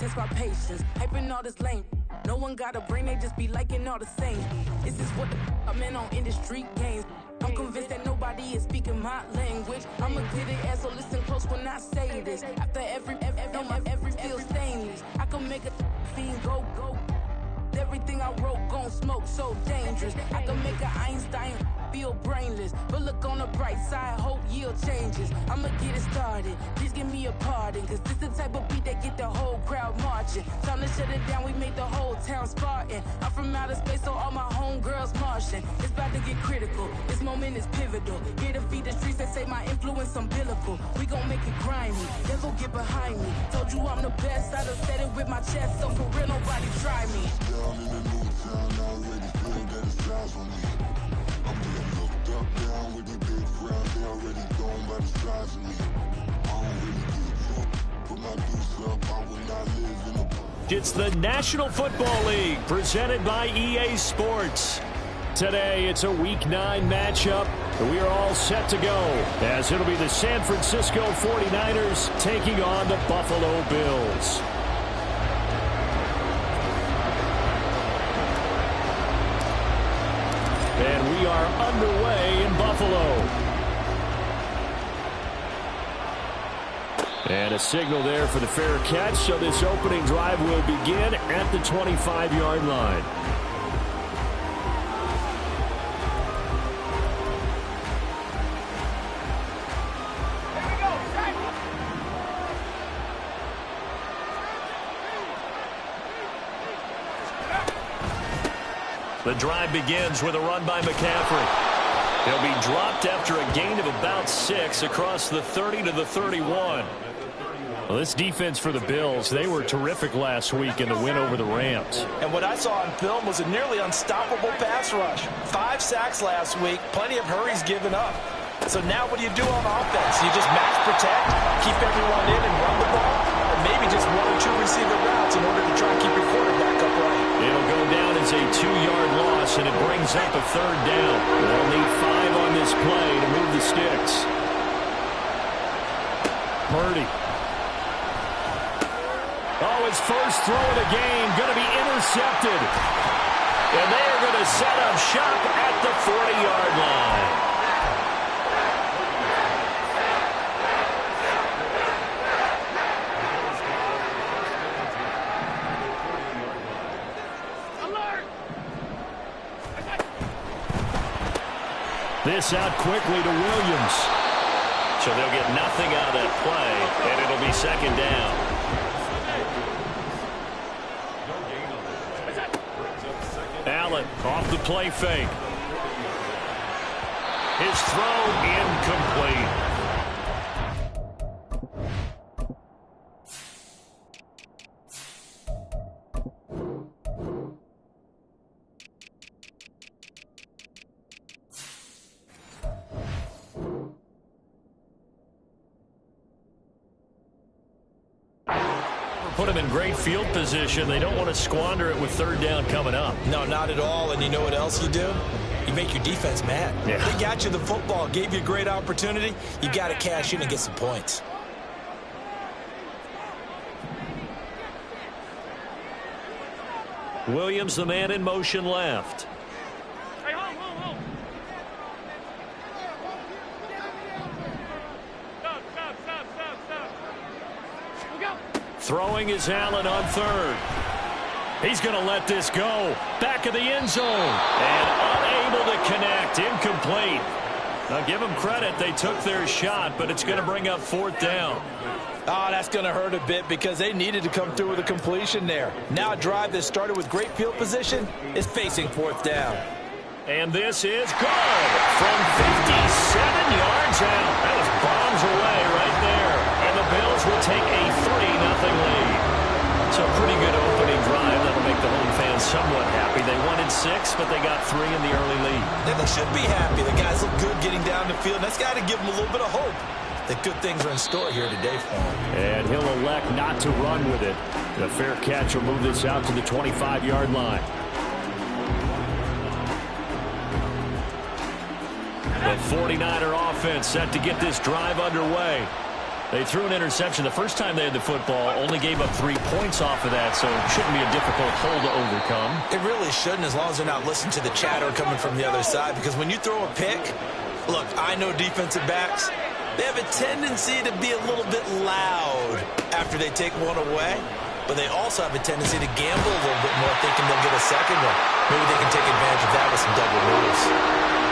test my patience. Hyping all this lame. No one got a brain, they just be liking all the same. This is what the I'm in on industry games. I'm convinced that nobody is speaking my language. I'ma get it, so listen close when I say this. After every feel stainless. I can make a fiend go. Everything I wrote gon' smoke, so dangerous. I can make an Einstein feel brainless. But look on the bright side, hope yield changes. I'ma get it started, please give me a pardon. Cause this the type of beat that get the whole crowd marching. Time to shut it down, we made the whole town Spartan. I'm from outer space, so all my homegirls Martian. It's about to get critical, this moment is pivotal. Here to feed the streets that say my influence umbilical. We gon' make it grimy, never get behind me. Told you I'm the best, I done said it with my chest. So for real, nobody try me. Down in the new town, I already feel that it's eyes on me. I'm getting looked up, down with the big crowd. They already gone by the size of me. I don't really give a fuck. Put my deuce up, I will not live in a... It's the National Football League, presented by EA Sports. Today, it's a Week 9 matchup. We are all set to go, as it'll be the San Francisco 49ers taking on the Buffalo Bills. And we are underway in Buffalo. And a signal there for the fair catch, so this opening drive will begin at the 25-yard line. The drive begins with a run by McCaffrey. He'll be dropped after a gain of about 6 across the 30 to the 31. Well, this defense for the Bills, they were terrific last week in the win over the Rams. And what I saw on film was a nearly unstoppable pass rush. 5 sacks last week, plenty of hurries given up. So now what do you do on offense? You just max protect, keep everyone in and run the ball, or maybe just 1 or 2 receiver routes in order to try and keep your quarterback upright. It'll go down as a 2-yard loss, and it brings up a 3rd down. They'll need 5 on this play to move the sticks. Purdy. Oh, his first throw of the game going to be intercepted. And they are going to set up shop at the 40-yard line. This out quickly to Williams. So they'll get nothing out of that play, and it'll be 2nd down. Allen off the play fake. His throw incomplete. Put him in great field position. They don't want to squander it with 3rd down coming up. No, not at all. And you know what else you do? You make your defense mad. Yeah. They got you the football, gave you a great opportunity. You got to cash in and get some points. Williams, the man in motion left. Throwing is Allen on 3rd. He's going to let this go. Back of the end zone. And unable to connect. Incomplete. Now give them credit. They took their shot, but it's going to bring up 4th down. Oh, that's going to hurt a bit because they needed to come through with a completion there. Now a drive that started with great field position is facing 4th down. And this is good. From 57 yards out. That was bombs away right there. And the Bills will take a 3-0 lead. So a pretty good opening drive. That'll make the home fans somewhat happy. They wanted 6, but they got 3 in the early lead. And they should be happy. The guys look good getting down the field. That's got to give them a little bit of hope that good things are in store here today for him. And he'll elect not to run with it. The fair catch will move this out to the 25-yard line. The 49er offense set to get this drive underway. They threw an interception the first time they had the football, only gave up 3 points off of that, so it shouldn't be a difficult hole to overcome. It really shouldn't, as long as they're not listening to the chatter coming from the other side, because when you throw a pick, look, I know defensive backs, they have a tendency to be a little bit loud after they take one away, but they also have a tendency to gamble a little bit more, thinking they'll get a second one. Maybe they can take advantage of that with some double moves.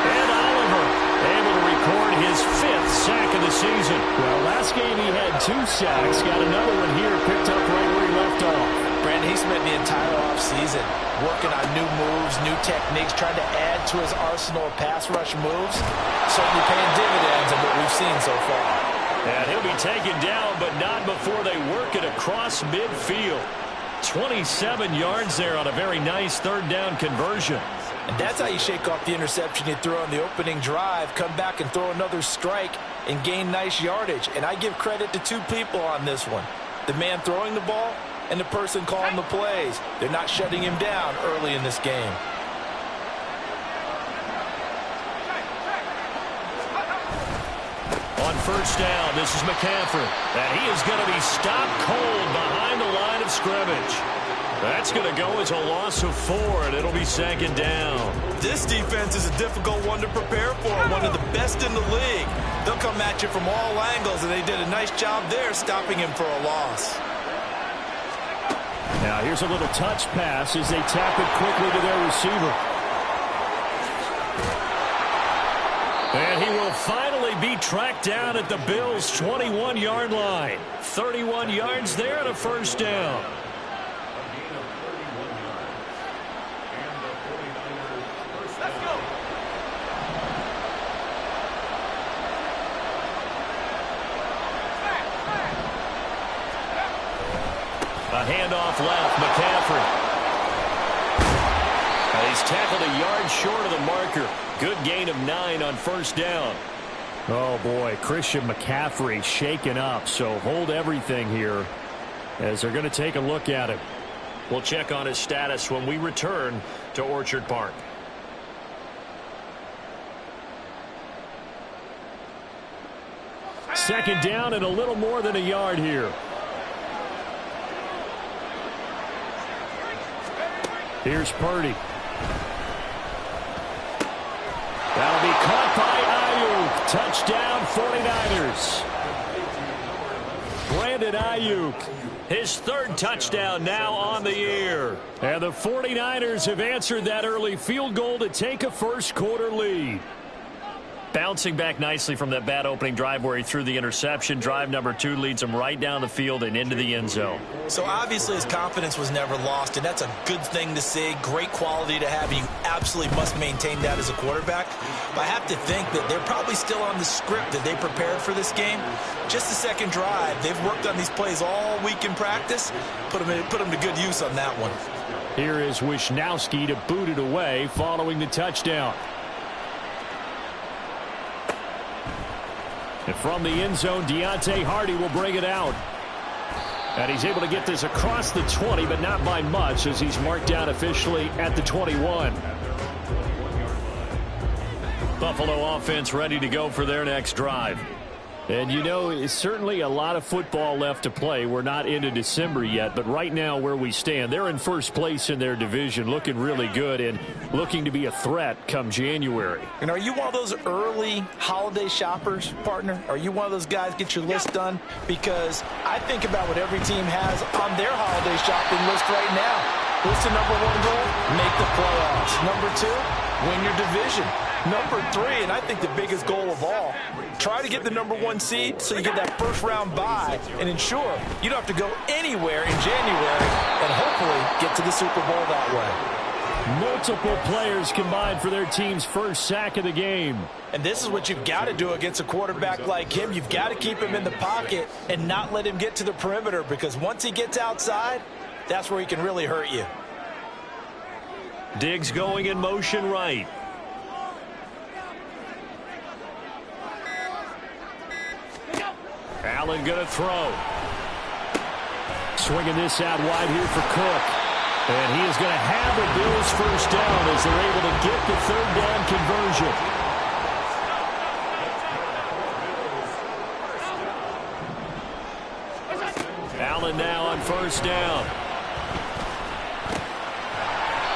And Oliver able to record his 5th sack of the season. Well, last game he had 2 sacks. Got another one here, picked up right where he left off. Brandon, he spent the entire offseason working on new moves, new techniques, trying to add to his arsenal of pass rush moves. Certainly paying dividends in what we've seen so far. And he'll be taken down, but not before they work it across midfield. 27 yards there on a very nice 3rd down conversion. And that's how you shake off the interception you threw on the opening drive, come back and throw another strike and gain nice yardage. And I give credit to 2 people on this one. The man throwing the ball and the person calling the plays. They're not shutting him down early in this game. On 1st down, this is McCaffrey. And he is going to be stopped cold behind the line of scrimmage. That's going to go as a loss of 4, and it'll be 2nd down. This defense is a difficult one to prepare for, one of the best in the league. They'll come at you from all angles, and they did a nice job there stopping him for a loss. Now here's a little touch pass as they tap it quickly to their receiver. And he will finally be tracked down at the Bills' 21-yard line. 31 yards there and a 1st down. A handoff left, McCaffrey. He's tackled a yard short of the marker. Good gain of 9 on 1st down. Oh, boy, Christian McCaffrey shaken up, so hold everything here as they're going to take a look at him. We'll check on his status when we return to Orchard Park. Second down and a little more than a yard here. Here's Purdy. That'll be caught by Ayuk. Touchdown 49ers. Brandon Ayuk, his 3rd touchdown now on the year. And the 49ers have answered that early field goal to take a 1st quarter lead. Bouncing back nicely from that bad opening drive where he threw the interception. Drive number 2 leads him right down the field and into the end zone. So obviously his confidence was never lost, and that's a good thing to see. Great quality to have, and you absolutely must maintain that as a quarterback. But I have to think that they're probably still on the script that they prepared for this game. Just the 2nd drive. They've worked on these plays all week in practice. Put them to good use on that one. Here is Wisnowski to boot it away following the touchdown. And from the end zone, Deontay Hardy will bring it out. And he's able to get this across the 20, but not by much, as he's marked down officially at the 21. Buffalo offense ready to go for their next drive. And, you know, it's certainly a lot of football left to play. We're not into December yet, but right now where we stand, they're in 1st place in their division, looking really good and looking to be a threat come January. And are you one of those early holiday shoppers, partner? Are you one of those guys get your list done? Because I think about what every team has on their holiday shopping list right now. What's the number 1 goal? Make the playoffs. Number 2, win your division. Number 3, and I think the biggest goal of all, try to get the number 1 seed so you get that 1st round bye and ensure you don't have to go anywhere in January and hopefully get to the Super Bowl that way. Multiple players combined for their team's 1st sack of the game. And this is what you've got to do against a quarterback like him. You've got to keep him in the pocket and not let him get to the perimeter, because once he gets outside, that's where he can really hurt you. Diggs going in motion right. Allen going to throw. Swinging this out wide here for Cook. And he is going to have the Bills' 1st down as they're able to get the 3rd down conversion. first down.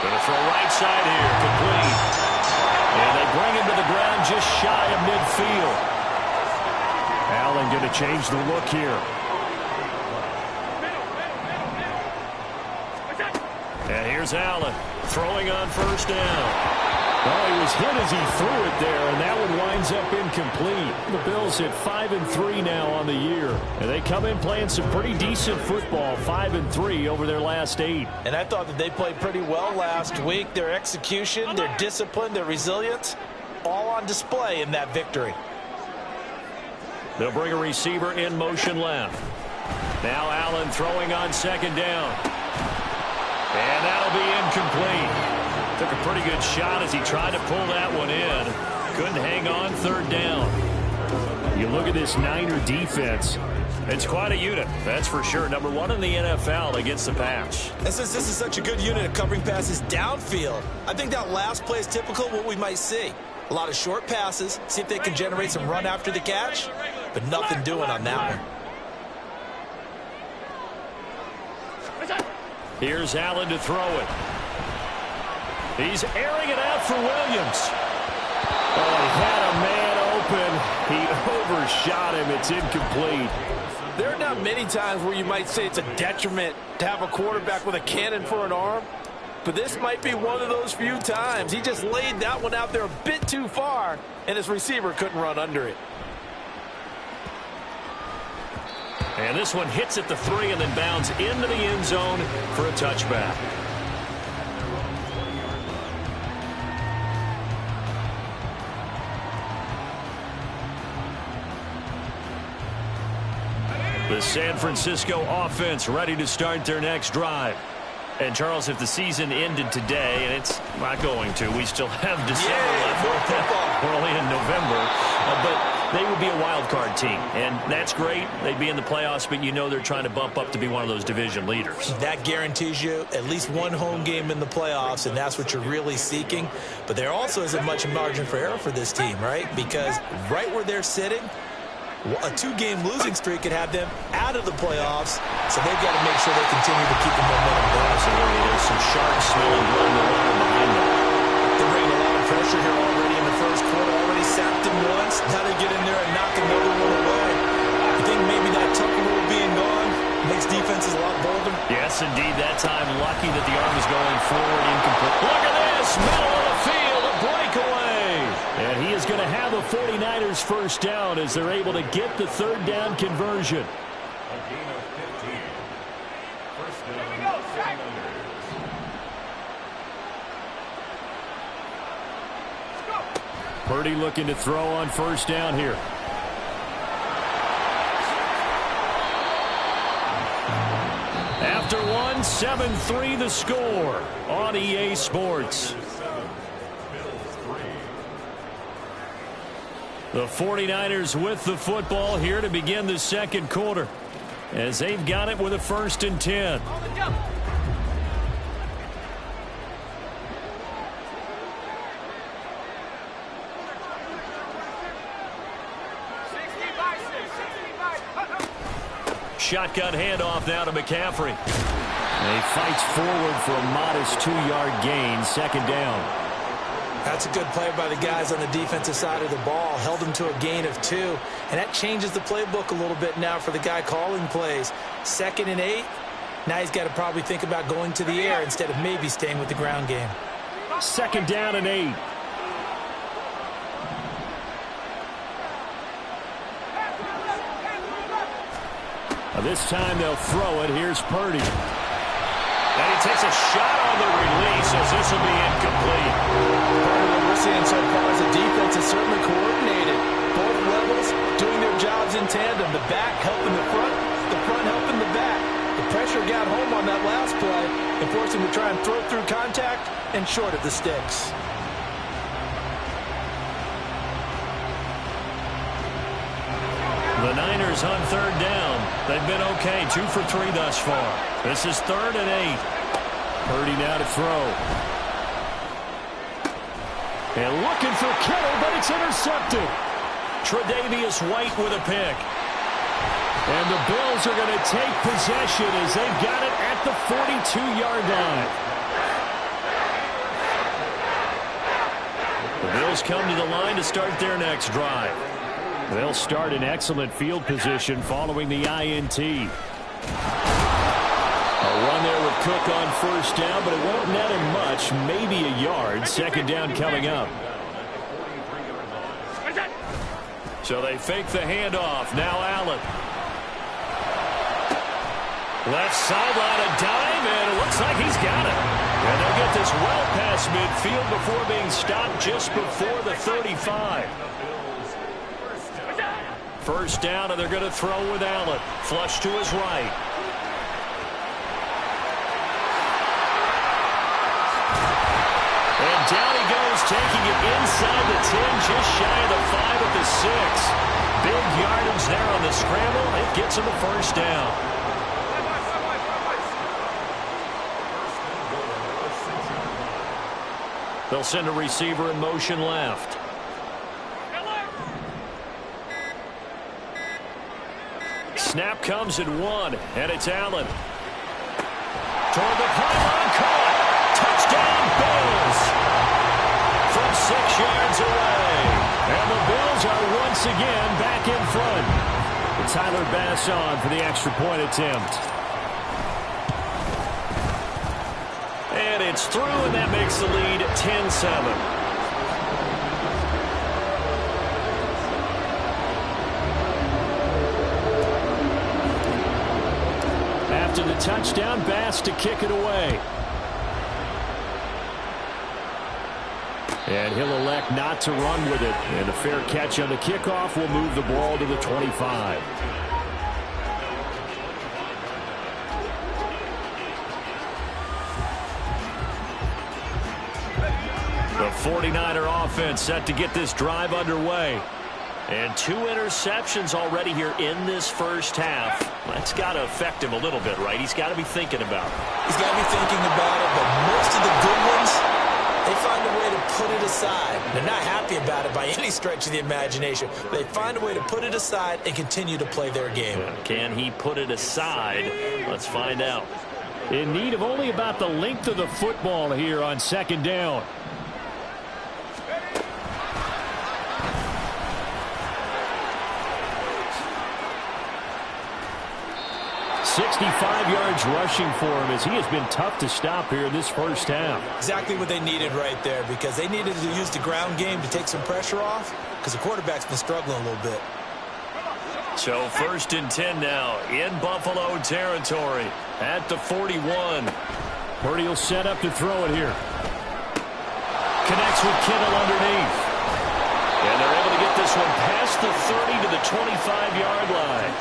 Going to throw right side here, complete. And they bring him to the ground just shy of midfield. Allen going to change the look here. And here's Allen throwing on first down. Well, he was hit as he threw it there, and that one winds up incomplete. The Bills hit 5-3 now on the year, and they come in playing some pretty decent football, 5-3 over their last 8. And I thought that they played pretty well last week. Their execution, their discipline, their resilience, all on display in that victory. They'll bring a receiver in motion left. Now Allen throwing on second down. And that'll be incomplete. Took a pretty good shot as he tried to pull that one in. Couldn't hang on third down. You look at this Niner defense. It's quite a unit, that's for sure. Number 1 in the NFL against the pass. And since this is such a good unit of covering passes downfield, I think that last play is typical of what we might see. A lot of short passes, see if they can generate some run after the catch, but nothing doing on that one. Here's Allen to throw it. He's airing it out for Williams. Oh, he had a man open. He overshot him. It's incomplete. There are not many times where you might say it's a detriment to have a quarterback with a cannon for an arm, but this might be one of those few times. He just laid that one out there a bit too far, and his receiver couldn't run under it. And this one hits at the 3 and then bounds into the end zone for a touchback. The San Francisco offense ready to start their next drive. And, Charles, if the season ended today, and it's not going to, we still have December left. We're only in November. But they would be a wild card team, and that's great. They'd be in the playoffs, but you know they're trying to bump up to be one of those division leaders. That guarantees you at least one home game in the playoffs, and that's what you're really seeking. But there also isn't much margin for error for this team, right? Because right where they're sitting, a 2-game losing streak could have them out of the playoffs, so they've got to make sure they continue to keep the momentum going. Absolutely. There's some sharp-smelling blood behind them. They're bringing a lot of pressure here already in the first quarter. Already sacked him once. Now they get in there and knock another one away. I think maybe that Tucker rule being gone makes defenses a lot bolder. Yes, indeed. That time, lucky that the arm is going forward incomplete. Look at this. Middle of the field, a breakaway. And he is going to have the 49ers first down as they're able to get the third down conversion. Purdy looking to throw on first down here. After one, 7-3 the score on EA Sports. The 49ers with the football here to begin the second quarter as they've got it with a 1st and 10. Shotgun handoff now to McCaffrey. And he fights forward for a modest 2-yard gain, 2nd down. That's a good play by the guys on the defensive side of the ball. Held him to a gain of 2. And that changes the playbook a little bit now for the guy calling plays. 2nd and 8. Now he's got to probably think about going to the air instead of maybe staying with the ground game. 2nd down and 8. This time they'll throw it. Here's Purdy. And he takes a shot on the release as this will be incomplete. Part of what we're seeing so far is the defense is certainly coordinated. Both levels doing their jobs in tandem. The back helping the front helping the back. The pressure got home on that last play and forced him to try and throw through contact and short of the sticks. The Niners on 3rd down. They've been okay, 2 for 3 thus far. This is 3rd and 8. Purdy now to throw. And looking for Kittle, but it's intercepted. Tre'Davious White with a pick. And the Bills are going to take possession as they've got it at the 42-yard line. The Bills come to the line to start their next drive. They'll start in excellent field position following the INT. A run there with Cook on first down, but it won't net him much, maybe a yard. Second down coming up. So they fake the handoff. Now Allen. Left sideline, a dime, and it looks like he's got it. And they'll get this well past midfield before being stopped just before the 35. First down, and they're going to throw with Allen. Flush to his right. And down he goes, taking it inside the 10, just shy of the 5 at the 6. Big yardage there on the scramble. It gets him a first down. They'll send a receiver in motion left. Snap comes at 1, and it's Allen. Toward the pylon, caught. Touchdown, Bills. From 6 yards away. And the Bills are once again back in front. And Tyler Bass on for the extra point attempt. And it's through, and that makes the lead 10-7. After the touchdown, Bass to kick it away. And he'll elect not to run with it. And a fair catch on the kickoff will move the ball to the 25. The 49er offense set to get this drive underway. And 2 interceptions already here in this first half. That's got to affect him a little bit, right? He's got to be thinking about it. He's got to be thinking about it, but most of the good ones, they find a way to put it aside. They're not happy about it by any stretch of the imagination. They find a way to put it aside and continue to play their game. Can he put it aside? Let's find out. In need of only about the length of the football here on second down. 65 yards rushing for him as he has been tough to stop here in this first half. Exactly what they needed right there, because they needed to use the ground game to take some pressure off, because the quarterback's been struggling a little bit. So 1st and 10 now in Buffalo territory at the 41. Purdy will set up to throw it here. Connects with Kittle underneath. And they're able to get this one past the 30 to the 25-yard line.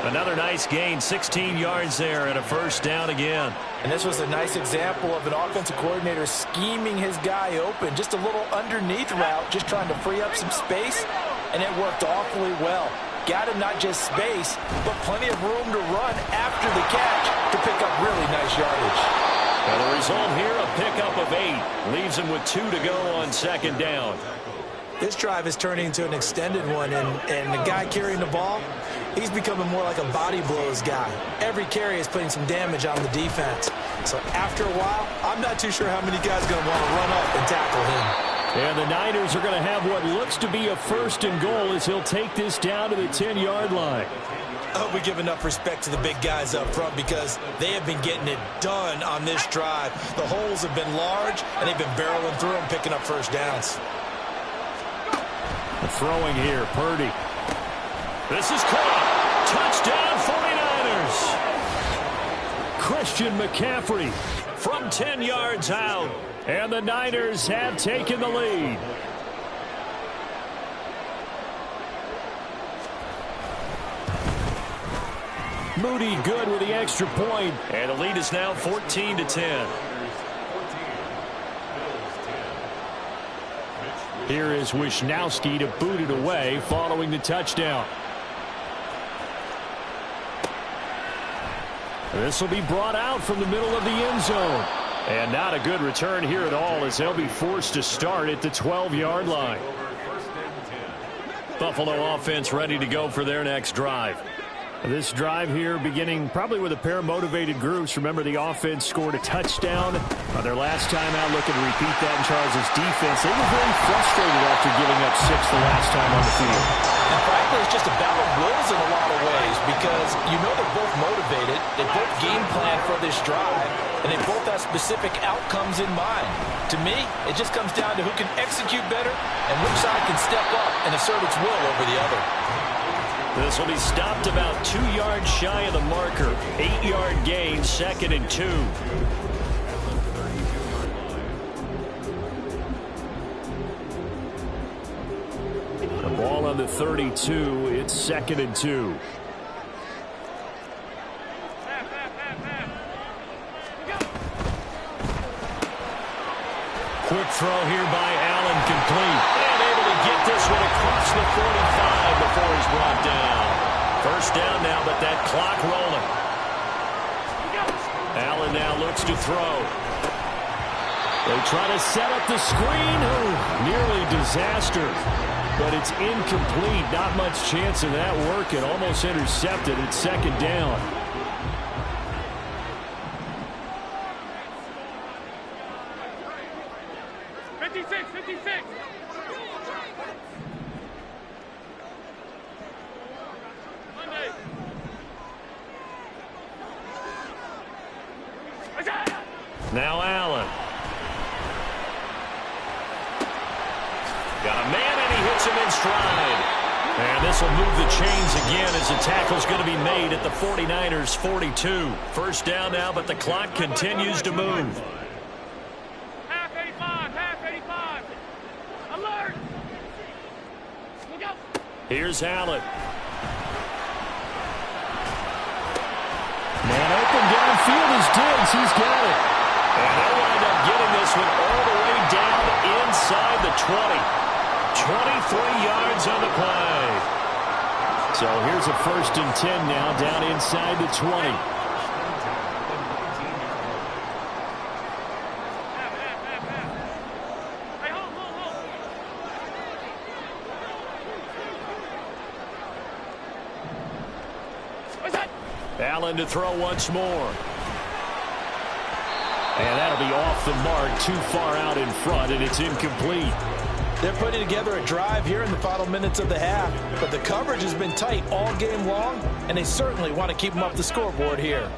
Another nice gain, 16 yards there, and a first down again. And this was a nice example of an offensive coordinator scheming his guy open. Just a little underneath route, just trying to free up some space, and it worked awfully well. Got him not just space, but plenty of room to run after the catch to pick up really nice yardage. And the result here, a pickup of 8. Leaves him with 2 to go on second down. This drive is turning into an extended one, and the guy carrying the ball, he's becoming more like a body blows guy. Every carry is putting some damage on the defense. So after a while, I'm not too sure how many guys are going to want to run up and tackle him. And the Niners are going to have what looks to be a 1st and goal as he'll take this down to the 10-yard line. I hope we give enough respect to the big guys up front, because they have been getting it done on this drive. The holes have been large, and they've been barreling through them, picking up first downs. Throwing here, Purdy. This is caught. Touchdown 49ers. Christian McCaffrey from 10 yards out. And the Niners have taken the lead. Moody good with the extra point. And the lead is now 14-10. Here is Wisnowski to boot it away following the touchdown. This will be brought out from the middle of the end zone. And not a good return here at all, as they'll be forced to start at the 12-yard line. Buffalo offense ready to go for their next drive. This drive here beginning probably with a pair of motivated groups. Remember, the offense scored a touchdown on their last time out, looking to repeat that in Charles' defense. They were very frustrated after giving up 6 the last time on the field. And frankly, it's just a battle of wills in a lot of ways because you know they're both motivated, they both game plan for this drive, and they both have specific outcomes in mind. To me, it just comes down to who can execute better and which side can step up and assert its will over the other. This will be stopped about 2 yards shy of the marker. 8-yard gain, 2nd and 2. The ball on the 32. It's 2nd and 2. Quick throw here by Allen, complete. And able to get this one across the 45 before he's brought down. First down now, but that clock rolling. Allen now looks to throw. They try to set up the screen. Oh, nearly disaster. But it's incomplete. Not much chance of that working. Almost intercepted. It's 2nd down. Now Allen. Got a man, and he hits him in stride. And this will move the chains again as the tackle's going to be made at the 49ers' 42. First down now, but the clock continues to move. Half 85. Alert! Look out! Here's Allen. Man open downfield is Diggs. He's got it. And they'll wind up getting this one all the way down inside the 20. 23 yards on the play. So here's a 1st and 10 now down inside the 20. Allen to throw once more. And that'll be off the mark, too far out in front, and it's incomplete. They're putting together a drive here in the final minutes of the half, but the coverage has been tight all game long, and they certainly want to keep them up the scoreboard here.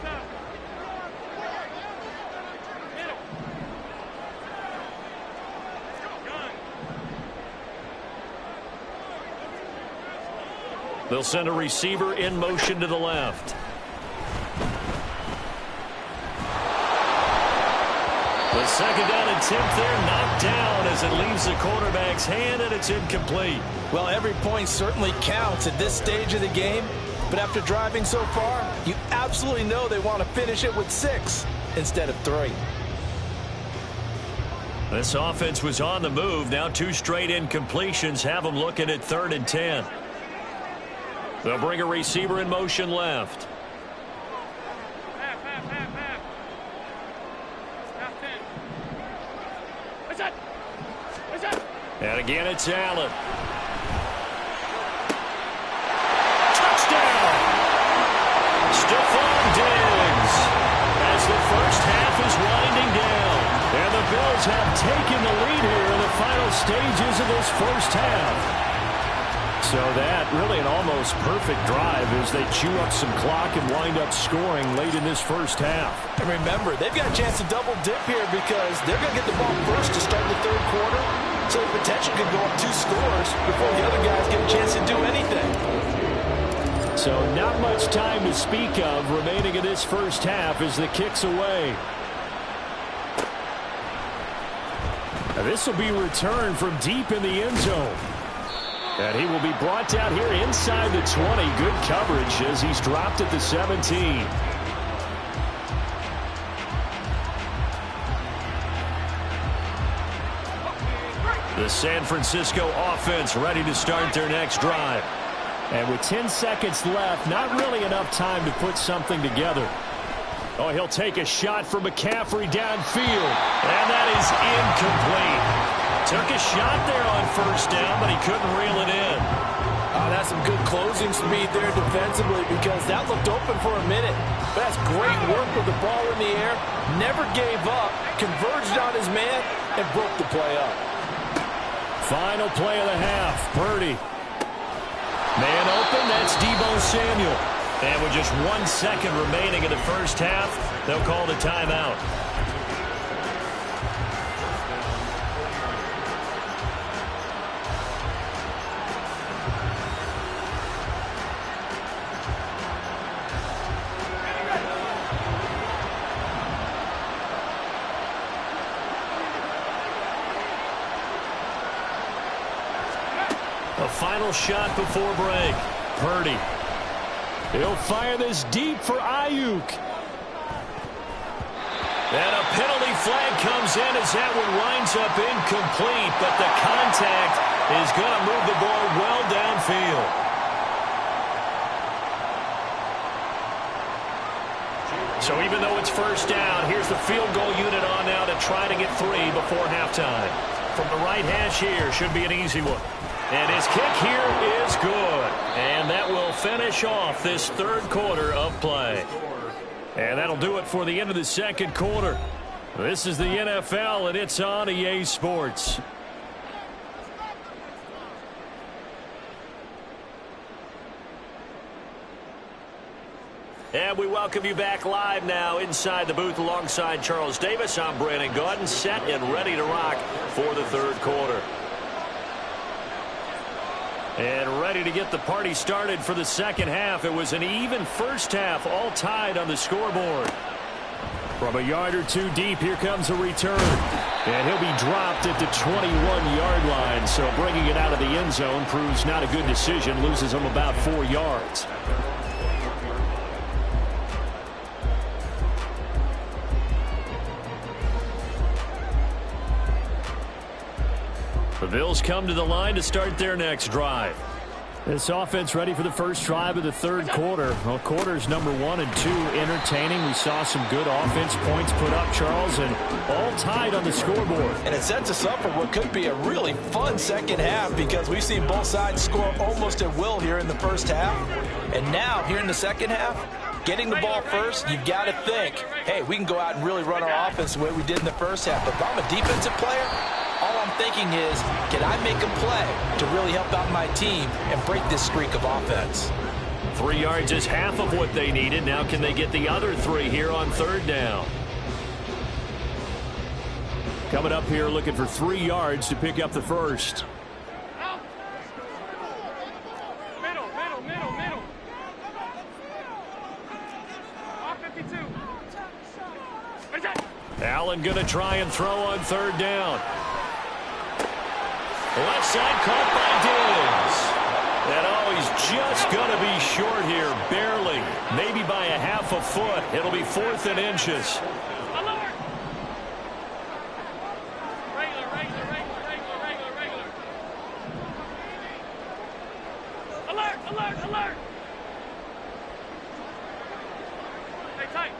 They'll send a receiver in motion to the left. The second down attempt there knocked down as it leaves the quarterback's hand, and it's incomplete. Well, every point certainly counts at this stage of the game, but after driving so far, you absolutely know they want to finish it with 6 instead of 3. This offense was on the move. Now 2 straight incompletions have them looking at 3rd and 10. They'll bring a receiver in motion left. And again, it's Allen. Touchdown! Stephon Diggs. As the first half is winding down. And the Bills have taken the lead here in the final stages of this first half. So that really an almost perfect drive as they chew up some clock and wind up scoring late in this first half. And remember, they've got a chance to double dip here because they're going to get the ball first to start the 3rd quarter. So the potential could go up 2 scores before the other guys get a chance to do anything. So not much time to speak of remaining in this first half as the kick's away. Now this will be returned from deep in the end zone. And he will be brought down here inside the 20. Good coverage as he's dropped at the 17. The San Francisco offense ready to start their next drive. And with 10 seconds left, not really enough time to put something together. Oh, he'll take a shot for McCaffrey downfield. And that is incomplete. Took a shot there on first down, but he couldn't reel it in. Oh, that got some good closing speed there defensively because that looked open for a minute. But that's great work with the ball in the air. Never gave up, converged on his man, and broke the play up. Final play of the half. Purdy. Man open, that's Deebo Samuel. And with just 1 second remaining in the first half, they'll call the timeout. A final shot before break. Purdy. He'll fire this deep for Ayuk. And a penalty flag comes in as that one winds up incomplete, but the contact is going to move the ball well downfield. So even though it's first down, here's the field goal unit on now to try to get 3 before halftime. From the right hash here, should be an easy one. And his kick here is good. And that will finish off this third quarter of play. And that'll do it for the end of the second quarter. This is the NFL, and it's on EA Sports. And we welcome you back live now inside the booth alongside Charles Davis. I'm Brandon Gaudin, set and ready to rock for the third quarter. And ready to get the party started for the second half. It was an even first half, all tied on the scoreboard. From a yard or two deep, here comes a return. And he'll be dropped at the 21-yard line. So bringing it out of the end zone proves not a good decision. Loses him about 4 yards. The Bills come to the line to start their next drive. This offense ready for the first drive of the third quarter. Well, quarters number 1 and 2 entertaining. We saw some good offense points put up, Charles, and all tied on the scoreboard. And it sets us up for what could be a really fun second half because we've seen both sides score almost at will here in the first half. And now, here in the second half, getting the ball first, you've got to think, hey, we can go out and really run our offense the way we did in the first half. But if I'm a defensive player, all I'm thinking is, can I make a play to really help out my team and break this streak of offense? 3 yards is half of what they needed. Now can they get the other 3 here on third down? Coming up here looking for 3 yards to pick up the first. Middle. Off 52. Allen going to try and throw on third down. Left side caught by Diggs. And he's just going to be short here, barely. Maybe by a half a foot. It'll be 4th and inches. Alert! Regular. Alert! Hey, tight.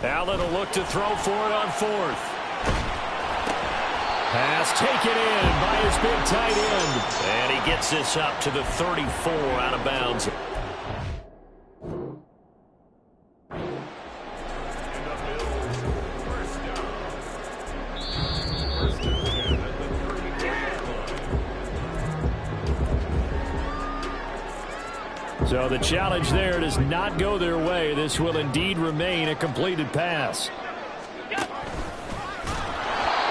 Allen will look to throw for it on 4th. Pass taken in by his big tight end. And he gets this up to the 34 out of bounds. So the challenge there does not go their way. This will indeed remain a completed pass.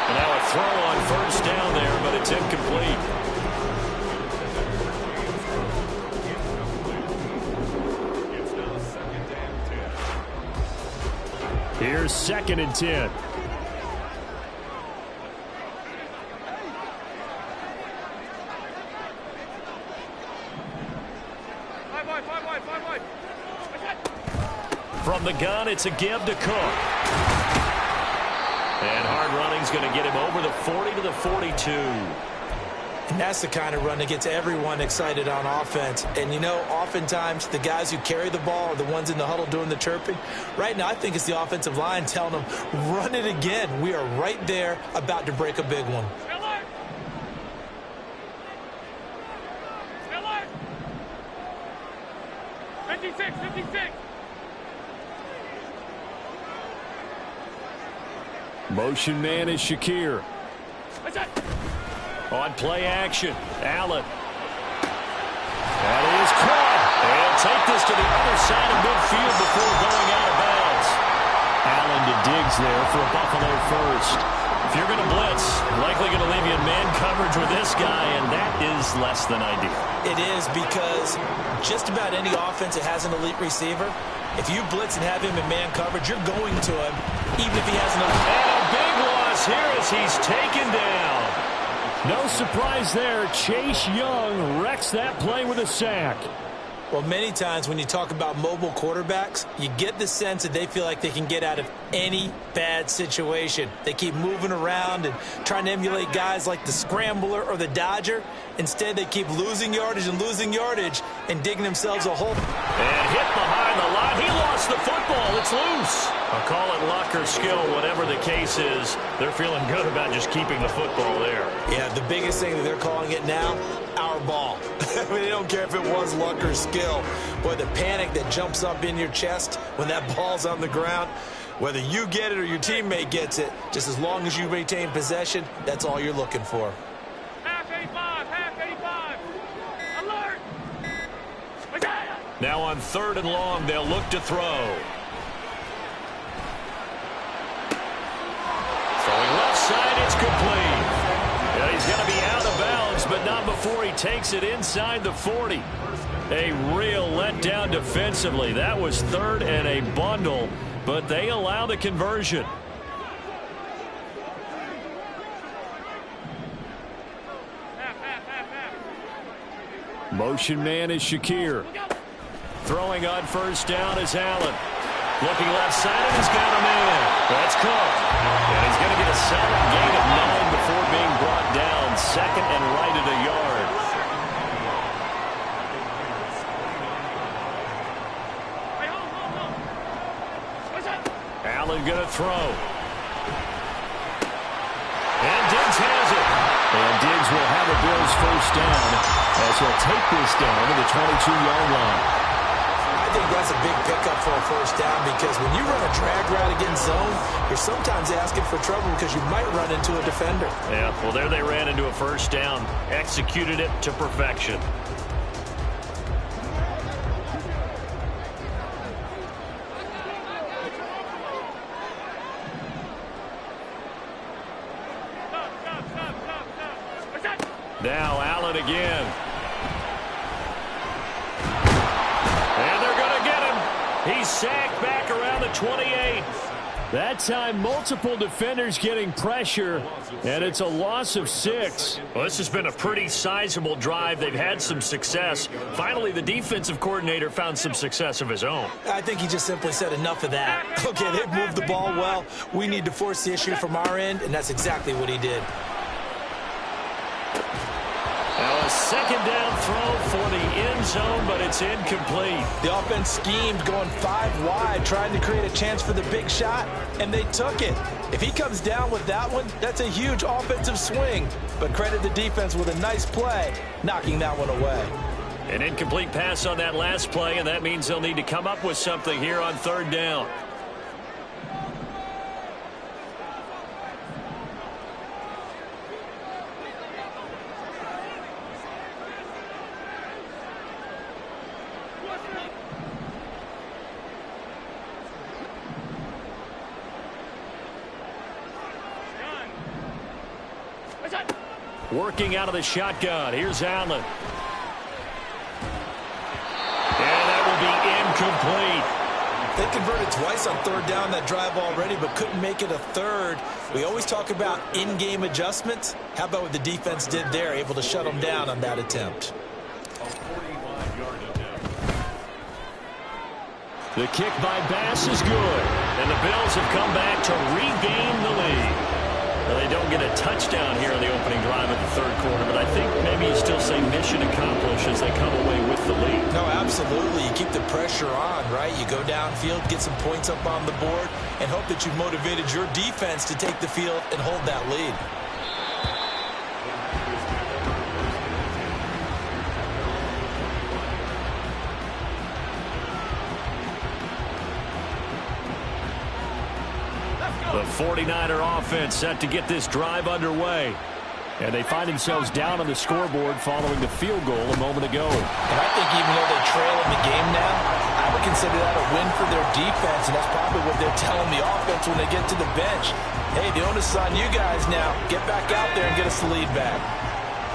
And now a throw on first down there, but it's incomplete. Here's 2nd and 10. From the gun, it's a give to Cook. And hard running's going to get him over the 40 to the 42. And that's the kind of run that gets everyone excited on offense. And, you know, oftentimes the guys who carry the ball are the ones in the huddle doing the chirping. Right now, I think it's the offensive line telling them, run it again. We are right there about to break a big one. Motion man is Shakir. On play action, Allen. That is caught. And take this to the other side of midfield before going out of bounds. Allen to Diggs there for a Buffalo first. If you're going to blitz, likely going to leave you in man coverage with this guy, and that is less than ideal. It is, because just about any offense that has an elite receiver, if you blitz and have him in man coverage, you're going to him, even if he has an elite. And a big loss here as he's taken down. No surprise there. Chase Young wrecks that play with a sack. Well, many times when you talk about mobile quarterbacks, you get the sense that they feel like they can get out of any bad situation. They keep moving around and trying to emulate guys like the Scrambler or the Dodger. Instead, they keep losing yardage and digging themselves a hole. And hit behind the line. He lost the football. It's loose. I'll call it luck or skill, whatever the case is. They're feeling good about just keeping the football there. Yeah, the biggest thing that they're calling it now, our ball. I mean, they don't care if it was luck or skill. Boy, the panic that jumps up in your chest when that ball's on the ground, whether you get it or your teammate gets it, just as long as you retain possession, that's all you're looking for. Half 85. Alert! Now on 3rd and long, they'll look to throw. Throwing left side, it's complete. Yeah, he's going to be out of bounds, but not before he takes it inside the 40. A real letdown defensively. That was 3rd and a bundle, but they allow the conversion. Motion man is Shakir. Throwing on 1st down is Allen. Looking left side, and he's got a man. That's caught. And he's going to get a solid gain of 9 before being brought down. 2nd and right at a yard. Allen going to throw. And Diggs has it. And Diggs will have a Bills 1st down as he'll take this down to the 22-yard line. I think that's a big pickup for a 1st down, because when you run a drag route against zone, you're sometimes asking for trouble because you might run into a defender. Yeah, well, there they ran into a 1st down. Executed it to perfection. Now Allen again. And they're going to get him. He's sacked back around the 28. That time, multiple defenders getting pressure, and it's a loss of 6. Well, this has been a pretty sizable drive. They've had some success. Finally, the defensive coordinator found some success of his own. I think he just simply said enough of that. Okay, they've moved the ball well. We need to force the issue from our end, and that's exactly what he did. Now a 2nd down throw for the end zone, but it's incomplete. The offense schemed going 5 wide, trying to create a chance for the big shot, and they took it. If he comes down with that one, that's a huge offensive swing. But credit the defense with a nice play, knocking that one away. An incomplete pass on that last play, and that means they'll need to come up with something here on 3rd down. Working out of the shotgun. Here's Allen. And that will be incomplete. They converted twice on 3rd down that drive already, but couldn't make it a 3rd. We always talk about in-game adjustments. How about what the defense did there, able to shut them down on that attempt? The kick by Bass is good. And the Bills have come back to regain the lead. Well, they don't get a touchdown here in the opening drive of the 3rd quarter, but I think maybe you still say mission accomplished as they come away with the lead. No, absolutely. You keep the pressure on, right? You go downfield, get some points up on the board, and hope that you've motivated your defense to take the field and hold that lead. Let's go! The 49er offense set to get this drive underway. And they find themselves down on the scoreboard following the field goal a moment ago. And I think even though they trail in the game now, I would consider that a win for their defense, and that's probably what they're telling the offense when they get to the bench. Hey, the onus is on you guys now. Get back out there and get us the lead back.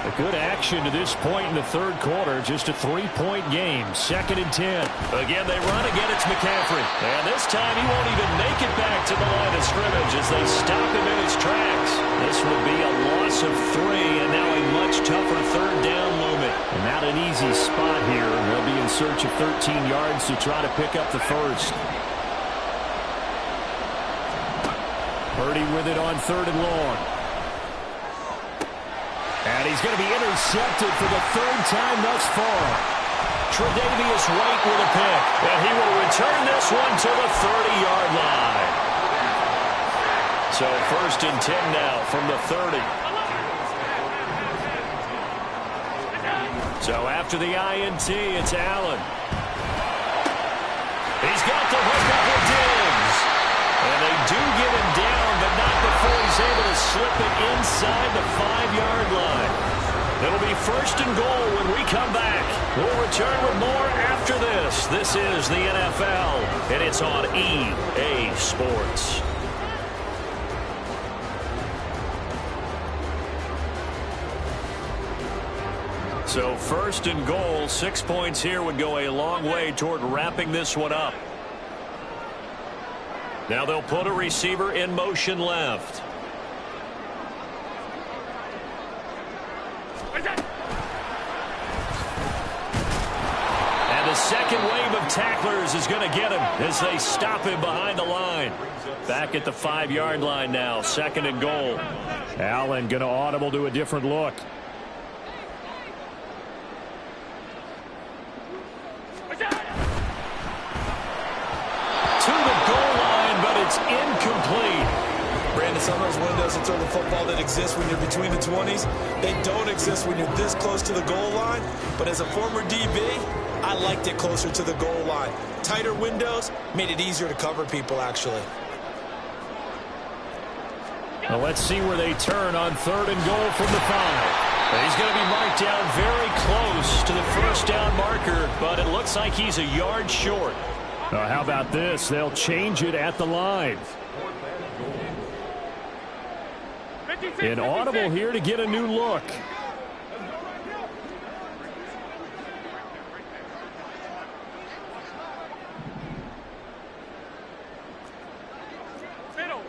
A good action to this point in the third quarter. Just a 3-point game. 2nd and 10. Again, they run. Again, it's McCaffrey. And this time he won't even make it back to the line of scrimmage as they stop him in his tracks. This would be a loss of 3, and now a much tougher third down moment. And not an easy spot here. They'll be in search of 13 yards to try to pick up the first. Purdy with it on 3rd and long. And he's going to be intercepted for the 3rd time thus far. Tre'Davious White with a pick. And he will return this one to the 30-yard line. So 1st and 10 now from the 30. So after the INT, it's Allen. He's got the hook up with Diggs. And they do get him down, but not before he's able to slip it inside the 5-yard line. It'll be 1st and goal when we come back. We'll return with more after this. This is the NFL, and it's on EA Sports. So 1st and goal, 6 points here would go a long way toward wrapping this one up. Now they'll put a receiver in motion left. And the second wave of tacklers is going to get him as they stop him behind the line. Back at the 5-yard line now, 2nd and goal. Allen going to audible to a different look. It's incomplete. Brandon, some of those windows to throw the football that exist when you're between the 20s, they don't exist when you're this close to the goal line. But as a former DB, I liked it closer to the goal line. Tighter windows made it easier to cover people, actually. Well, let's see where they turn on 3rd and goal from the 5. He's going to be marked down very close to the 1st down marker, but it looks like he's a yard short. How about this? They'll change it at the line. An audible here to get a new look.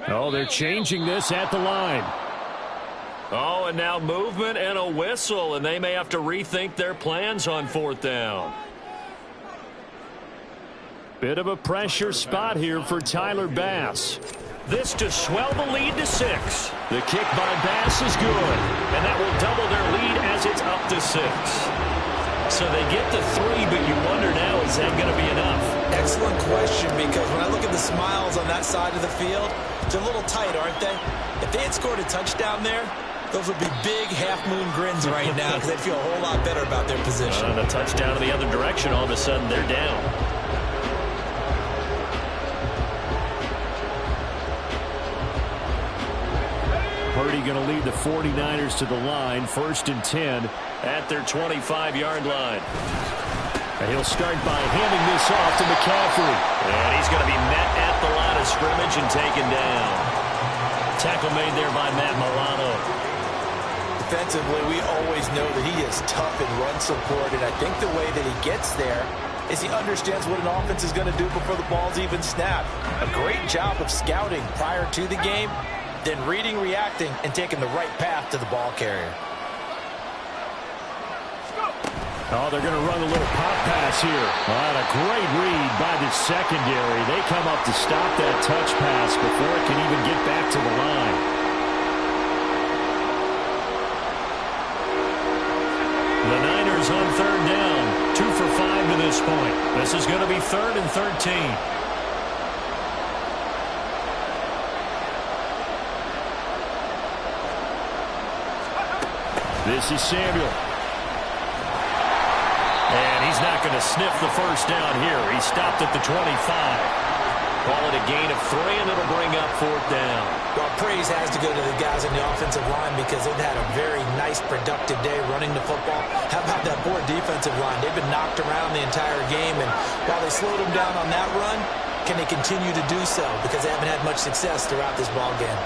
Oh, they're changing this at the line. Oh, and now movement and a whistle, and they may have to rethink their plans on 4th down. Bit of a pressure spot here for Tyler Bass. This to swell the lead to 6. The kick by Bass is good, and that will double their lead as it's up to 6. So they get the 3, but you wonder now, is that going to be enough? Excellent question, because when I look at the smiles on that side of the field, they're a little tight, aren't they? If they had scored a touchdown there, those would be big half-moon grins right now because they'd feel a whole lot better about their position. And a touchdown in the other direction, all of a sudden they're down. Purdy going to lead the 49ers to the line. 1st and 10 at their 25-yard line. And he'll start by handing this off to McCaffrey. And he's going to be met at the line of scrimmage and taken down. Tackle made there by Matt Milano. Defensively, we always know that he is tough in run support, and I think the way that he gets there is he understands what an offense is going to do before the ball's even snapped. A great job of scouting prior to the game, then reading, reacting, and taking the right path to the ball carrier. Oh, they're going to run a little pop pass here. Oh, a great read by the secondary. They come up to stop that touch pass before it can even get back to the line. The Niners on 3rd down. 2 for 5 to this point. This is going to be 3rd and 13. This is Samuel. And he's not going to sniff the first down here. He stopped at the 25. Call it a gain of 3, and it'll bring up 4th down. Well, praise has to go to the guys on the offensive line because they've had a very nice, productive day running the football. How about that poor defensive line? They've been knocked around the entire game, and while they slowed them down on that run, can they continue to do so? Because they haven't had much success throughout this ball game.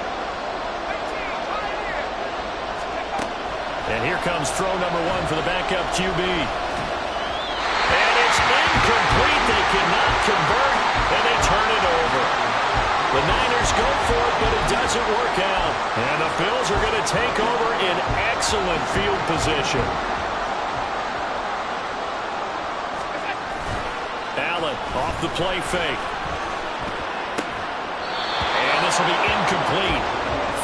And here comes throw number 1 for the backup QB. And it's incomplete. They cannot convert, and they turn it over. The Niners go for it, but it doesn't work out. And the Bills are going to take over in excellent field position. Allen off the play fake. And this will be incomplete.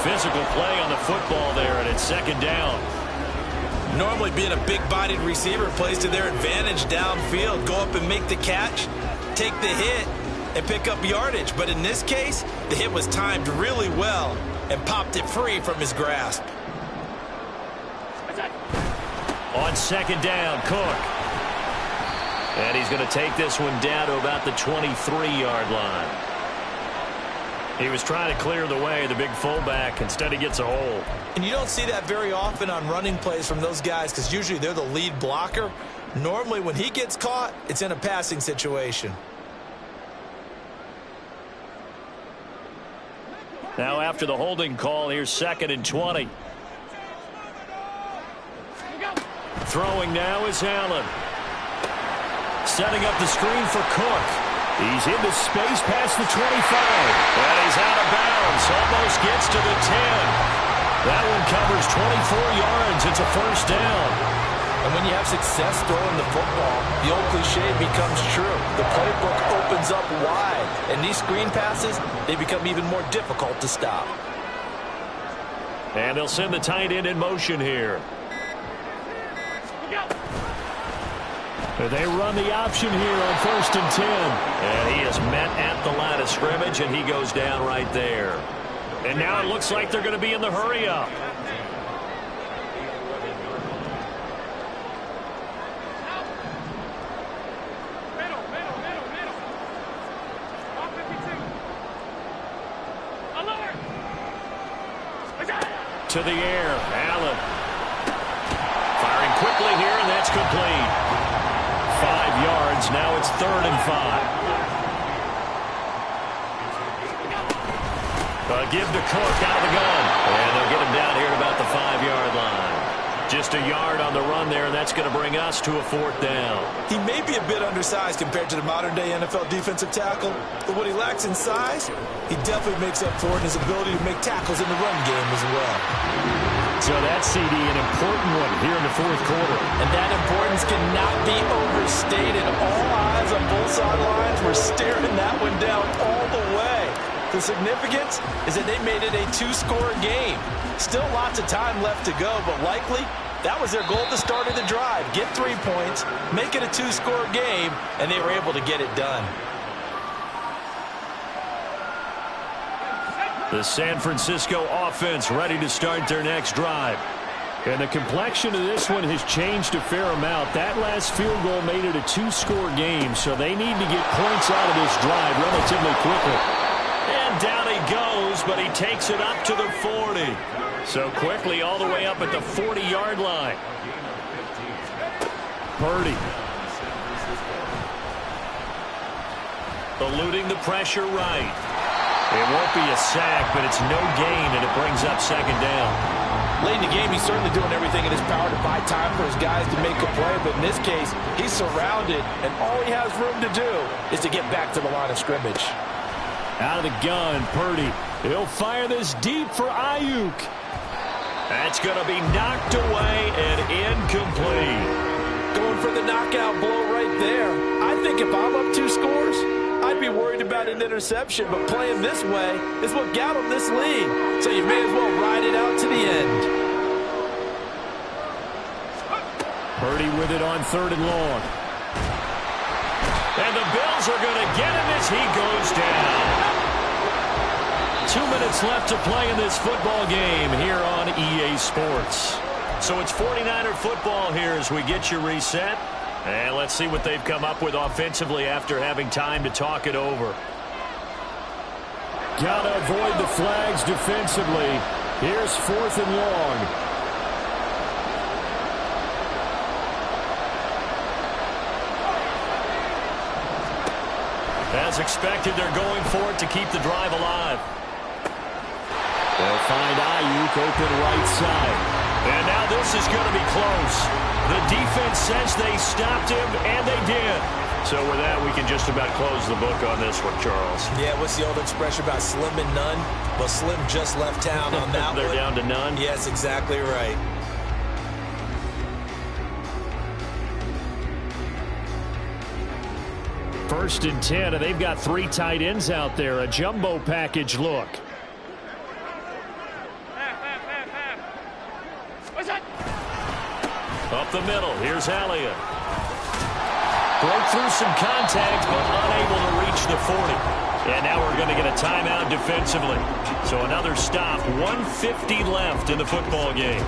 Physical play on the football there, and it's second down. Normally being a big-bodied receiver plays to their advantage downfield. Go up and make the catch, take the hit, and pick up yardage. But in this case, the hit was timed really well and popped it free from his grasp. On second down, Cook. And he's going to take this one down to about the 23-yard line. He was trying to clear the way, the big fullback. Instead, he gets a hole. And you don't see that very often on running plays from those guys because usually they're the lead blocker. Normally, when he gets caught, it's in a passing situation. Now after the holding call, here's 2nd and 20. Throwing now is Allen. Setting up the screen for Cook. He's into space past the 25. And he's out of bounds. Almost gets to the 10. That one covers 24 yards. It's a first down. And when you have success throwing the football, the old cliche becomes true. The playbook opens up wide. And these screen passes, they become even more difficult to stop. And they'll send the tight end in motion here. They run the option here on 1st and 10. And he is met at the line of scrimmage, and he goes down right there. And now it looks like they're going to be in the hurry-up. To the air, Allen. Firing quickly here, and that's complete. 5 yards, now it's 3rd and 5. Give to Cook out of the gun. And they'll get him down here at about the 5-yard line. Just a yard on the run there, and that's going to bring us to a 4th down. He may be a bit undersized compared to the modern-day NFL defensive tackle, but what he lacks in size, he definitely makes up for it in his ability to make tackles in the run game as well. So that CD, an important one here in the 4th quarter. And that importance cannot be overstated. All eyes on both sidelines were staring that one down all the way. The significance is that they made it a 2-score game. Still lots of time left to go, but likely that was their goal at the start of the drive. Get 3 points, make it a 2-score game, and they were able to get it done. The San Francisco offense ready to start their next drive. And the complexion of this one has changed a fair amount. That last field goal made it a 2-score game, so they need to get points out of this drive relatively quickly. And down he goes, but he takes it up to the 40. So quickly all the way up at the 40-yard line. Purdy. Eluding the pressure right. It won't be a sack, but it's no gain, and it brings up 2nd down. Late in the game, he's certainly doing everything in his power to buy time for his guys to make a play, but in this case, he's surrounded, and all he has room to do is to get back to the line of scrimmage. Out of the gun, Purdy. He'll fire this deep for Ayuk. That's going to be knocked away and incomplete. Going for the knockout blow right there. I think if I'm up 2 scores, I'd be worried about an interception, but playing this way is what got him this lead. So you may as well ride it out to the end. Purdy with it on 3rd and long. And the Bills are going to get him as he goes down. 2 minutes left to play in this football game here on EA Sports. So it's 49er football here as we get you reset. And let's see what they've come up with offensively after having time to talk it over. Gotta avoid the flags defensively. Here's 4th and long. As expected, they're going for it to keep the drive alive. They'll find Ayuk open right side. And now this is going to be close. The defense says they stopped him, and they did. So with that, we can just about close the book on this one, Charles. Yeah, what's the old expression about slim and none? Well, Slim just left town on that They're one. down to none? Yes, exactly right. First and 10, and they've got 3 tight ends out there. A jumbo package look. Up the middle, here's Elliott. Broke through some contact, but unable to reach the 40. And now we're going to get a timeout defensively. So another stop, 1:50 left in the football game.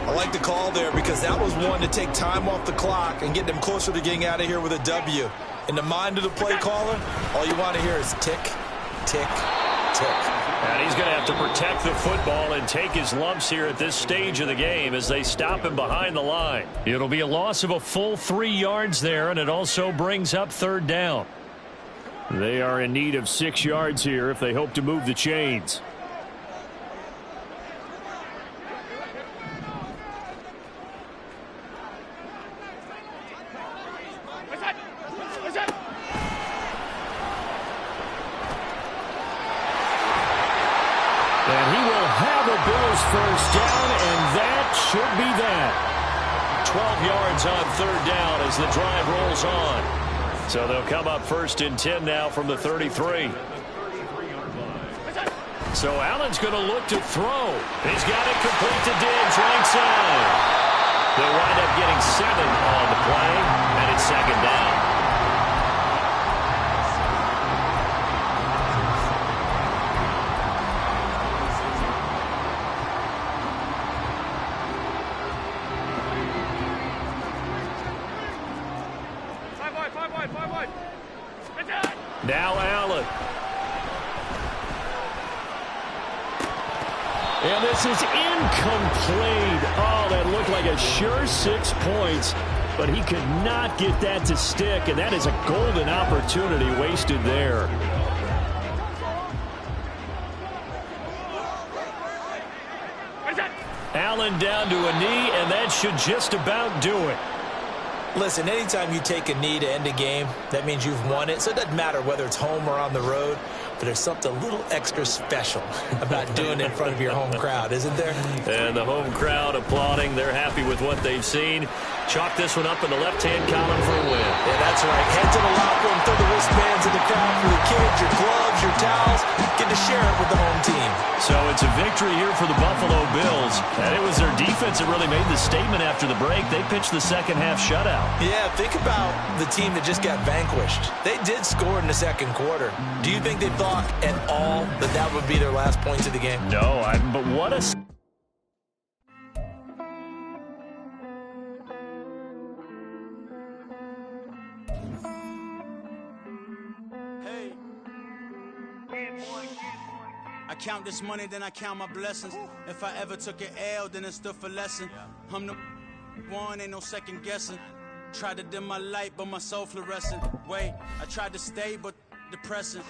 I like the call there because that was one to take time off the clock and get them closer to getting out of here with a W. In the mind of the play caller, all you want to hear is tick, tick, tick. And he's going to have to protect the football and take his lumps here at this stage of the game as they stop him behind the line. It'll be a loss of a full 3 yards there, and it also brings up 3rd down. They are in need of 6 yards here if they hope to move the chains. And he will have a Bills first down, and that should be that. 12 yards on 3rd down as the drive rolls on. So they'll come up 1st and 10 now from the 33. So Allen's going to look to throw. He's got it complete to Diggs right side. They'll wind up getting 7 on the play, and it's 2nd down. Now Allen. And this is incomplete. Oh, that looked like a sure 6 points, but he could not get that to stick, and that is a golden opportunity wasted there. Allen down to a knee, and that should just about do it. Listen, anytime you take a knee to end a game, that means you've won it. So it doesn't matter whether it's home or on the road, but there's something a little extra special about doing it in front of your home crowd, isn't there? And the home crowd applauding. They're happy with what they've seen. Chalk this one up in the left-hand column for a win. Yeah, that's right. Head to the locker room, throw the wristbands in the crowd for the kids, your gloves, your towels. Get to share it with the home team. So it's a victory here for the Buffalo Bills. And it was their defense that really made the statement after the break. They pitched the second-half shutout. Yeah, think about the team that just got vanquished. They did score in the second quarter. Do you think they thought at all that that would be their last points of the game? No, but what a... I count this money, then I count my blessings. If I ever took an L, then it stood for lesson. I'm the one, ain't no second guessing. Tried to dim my light, but my soul fluorescent. Wait, I tried to stay, but depressing.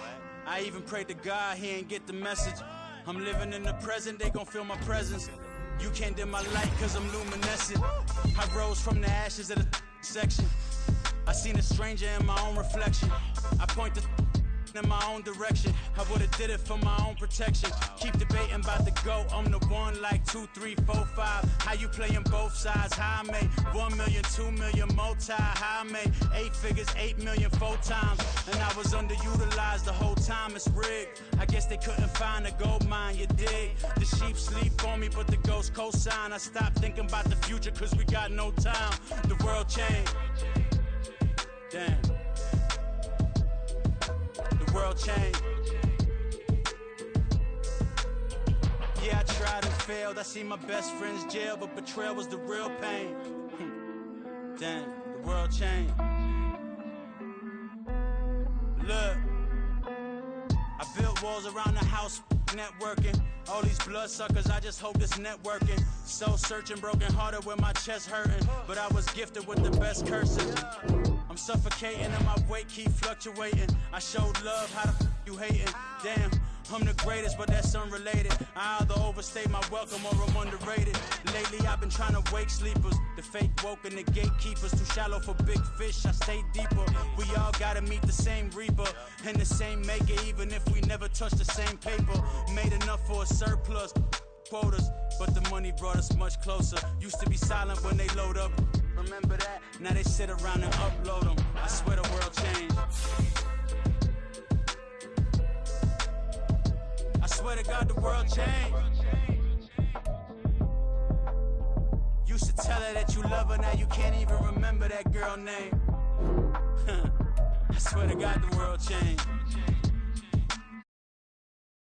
I even prayed to God, he ain't get the message. I'm living in the present, they gon' feel my presence. You can't dim my light, cause I'm luminescent. I rose from the ashes of the section. I seen a stranger in my own reflection. I point the in my own direction. I would've did it for my own protection. Keep debating about the GOAT. I'm the one like 2, 3, 4, 5. How you playing both sides? How I made 1 million, 2 million multi. How I made 8 figures, 8 million 4 times. And I was underutilized the whole time. It's rigged. I guess they couldn't find a gold mine. You dig? The sheep sleep on me, but the ghost cosign. I stopped thinking about the future cause we got no time. The world changed. Damn. The world changed. Yeah, I tried and failed. I see my best friend's jail, but betrayal was the real pain. Damn, the world changed. Look, I built walls hoes around the house networking. All these bloodsuckers, I just hope this networking. Soul searching, broken hearted with my chest hurting. But I was gifted with the best curses. I'm suffocating and my weight keep fluctuating. I showed love, how the f you hating? Damn, I'm the greatest, but that's unrelated. I either overstay my welcome or I'm underrated. Lately I've been trying to wake sleepers. The fake woke and the gatekeepers. Too shallow for big fish, I stay deeper. We all gotta meet the same reaper and the same maker, even if we never touch the same paper. Made enough for a surplus quotas, but the money brought us much closer. Used to be silent when they load up, remember that? Now they sit around and upload them. I swear the world changed. I swear to God the world changed. Used to tell her that you love her, now you can't even remember that girl name. I swear to God the world changed.